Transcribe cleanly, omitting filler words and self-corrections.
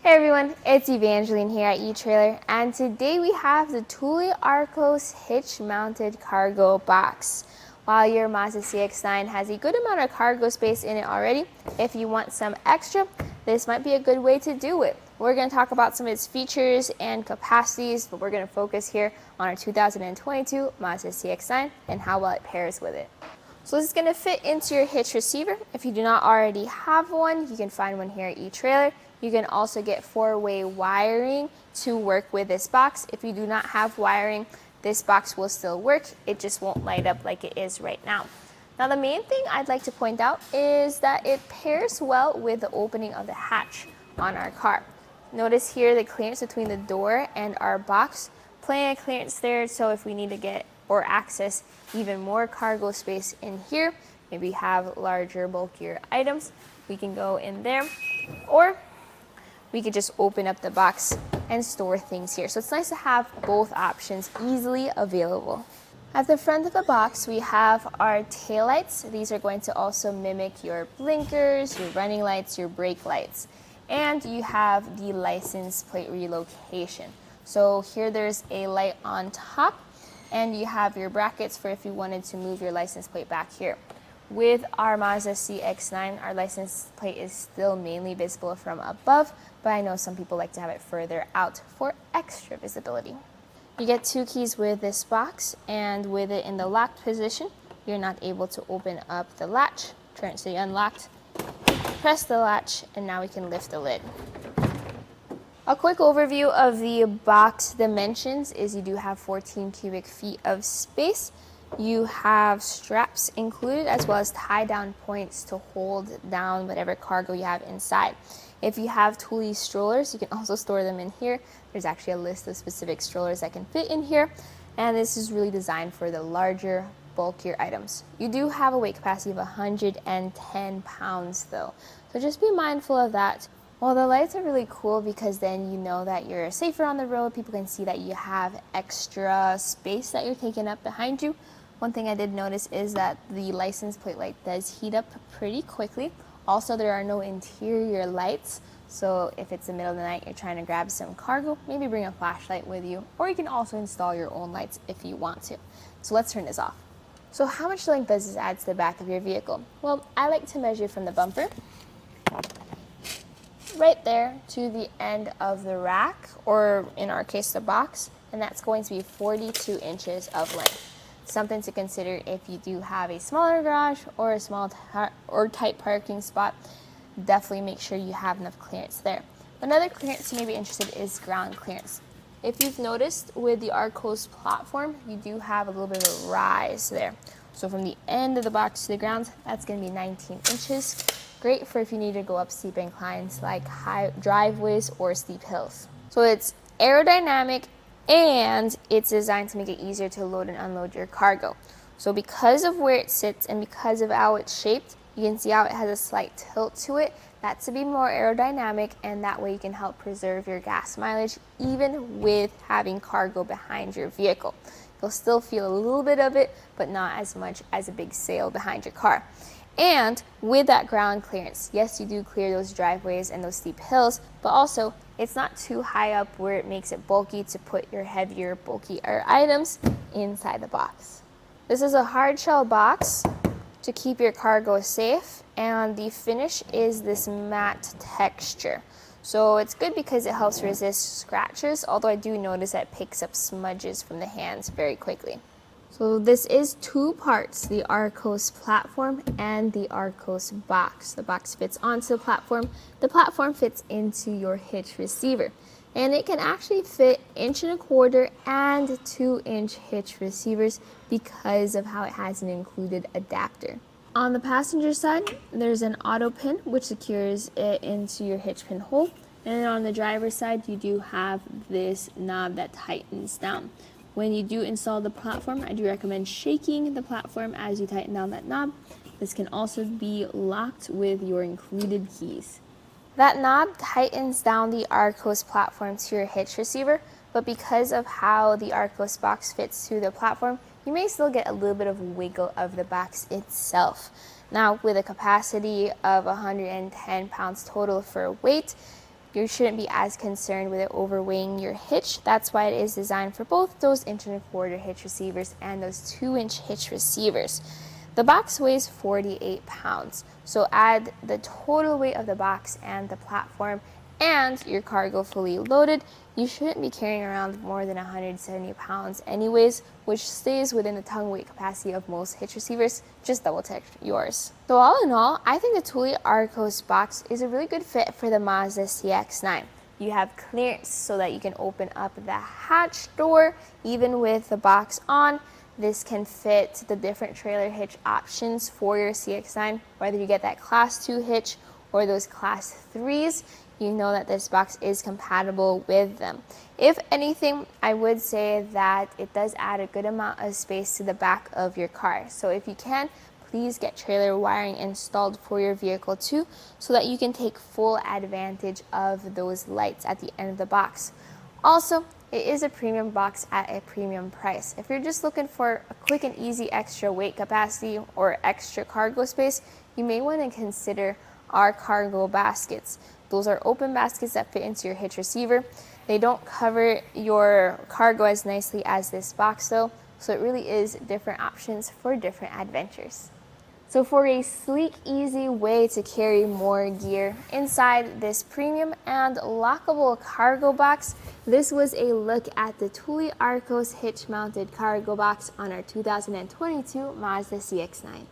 Hey everyone, it's Evangeline here at eTrailer, and today we have the Thule Arcos hitch-mounted cargo box. While your Mazda CX-9 has a good amount of cargo space in it already, if you want some extra, this might be a good way to do it. We're going to talk about some of its features and capacities, but we're going to focus here on our 2022 Mazda CX-9 and how well it pairs with it. So this is going to fit into your hitch receiver. If you do not already have one, you can find one here at eTrailer. You can also get 4-way wiring to work with this box. If you do not have wiring, this box will still work. It just won't light up like it is right now. Now the main thing I'd like to point out is that it pairs well with the opening of the hatch on our car. Notice here the clearance between the door and our box. Plenty of clearance there, so if we need to get or access even more cargo space in here, maybe have larger, bulkier items, we can go in there, or we could just open up the box and store things here. So it's nice to have both options easily available. At the front of the box, we have our taillights. These are going to also mimic your blinkers, your running lights, your brake lights. And you have the license plate relocation. So here there's a light on top, and you have your brackets for if you wanted to move your license plate back here. With our Mazda CX-9, our license plate is still mainly visible from above, but I know some people like to have it further out for extra visibility. You get 2 keys with this box, and with it in the locked position, you're not able to open up the latch. Turn it to the unlocked, press the latch, and now we can lift the lid. A quick overview of the box dimensions is you do have 14 cubic feet of space. You have straps included as well as tie-down points to hold down whatever cargo you have inside. If you have Thule strollers, you can also store them in here. There's actually a list of specific strollers that can fit in here, and this is really designed for the larger, bulkier items. You do have a weight capacity of 110 pounds though, so just be mindful of that. Well, the lights are really cool because then you know that you're safer on the road. People can see that you have extra space that you're taking up behind you. One thing I did notice is that the license plate light does heat up pretty quickly. Also, there are no interior lights, so if it's the middle of the night, you're trying to grab some cargo, maybe bring a flashlight with you, or you can also install your own lights if you want to. So let's turn this off. So how much length does this add to the back of your vehicle? Well, I like to measure from the bumper right there to the end of the rack, or in our case, the box, and that's going to be 42 inches of length. Something to consider if you do have a smaller garage or a small or tight parking spot. Definitely make sure you have enough clearance there. Another clearance you may be interested in is ground clearance. If you've noticed with the Arcos platform, you do have a little bit of a rise there. So from the end of the box to the ground, that's going to be 19 inches. Great for if you need to go up steep inclines like high driveways or steep hills. So it's aerodynamic, and it's designed to make it easier to load and unload your cargo. So because of where it sits and because of how it's shaped, you can see how it has a slight tilt to it. That's to be more aerodynamic, and that way you can help preserve your gas mileage even with having cargo behind your vehicle. You'll still feel a little bit of it, but not as much as a big sail behind your car. And with that ground clearance, yes, you do clear those driveways and those steep hills, but also it's not too high up where it makes it bulky to put your heavier, bulkier items inside the box. This is a hard shell box to keep your cargo safe, and the finish is this matte texture. So it's good because it helps resist scratches, although I do notice that it picks up smudges from the hands very quickly. So this is 2 parts, the Arcos platform and the Arcos box. The box fits onto the platform fits into your hitch receiver. And it can actually fit 1.25" and 2" hitch receivers because of how it has an included adapter. On the passenger side, there's an auto pin which secures it into your hitch pin hole. And then on the driver's side, you do have this knob that tightens down. When you do install the platform, I do recommend shaking the platform as you tighten down that knob. This can also be locked with your included keys. That knob tightens down the Arcos platform to your hitch receiver, but because of how the Arcos box fits to the platform, you may still get a little bit of wiggle of the box itself. Now, with a capacity of 110 pounds total for weight, you shouldn't be as concerned with it overweighing your hitch. That's why it is designed for both those inch and a quarter hitch receivers and those 2-inch hitch receivers. The box weighs 48 pounds, so add the total weight of the box and the platform and your cargo fully loaded, you shouldn't be carrying around more than 170 pounds anyways, which stays within the tongue weight capacity of most hitch receivers. Just double check yours. So all in all, I think the Thule Arcos box is a really good fit for the Mazda CX-9. You have clearance so that you can open up the hatch door even with the box on. This can fit the different trailer hitch options for your CX-9, whether you get that class 2 hitch or those class 3s. You know that this box is compatible with them. If anything, I would say that it does add a good amount of space to the back of your car. So if you can, please get trailer wiring installed for your vehicle too, so that you can take full advantage of those lights at the end of the box. Also, it is a premium box at a premium price. If you're just looking for a quick and easy extra weight capacity or extra cargo space, you may want to consider our cargo baskets. Those are open baskets that fit into your hitch receiver. They don't cover your cargo as nicely as this box though, so it really is different options for different adventures. So for a sleek, easy way to carry more gear inside this premium and lockable cargo box, this was a look at the Thule Arcos hitch-mounted cargo box on our 2022 Mazda CX-9.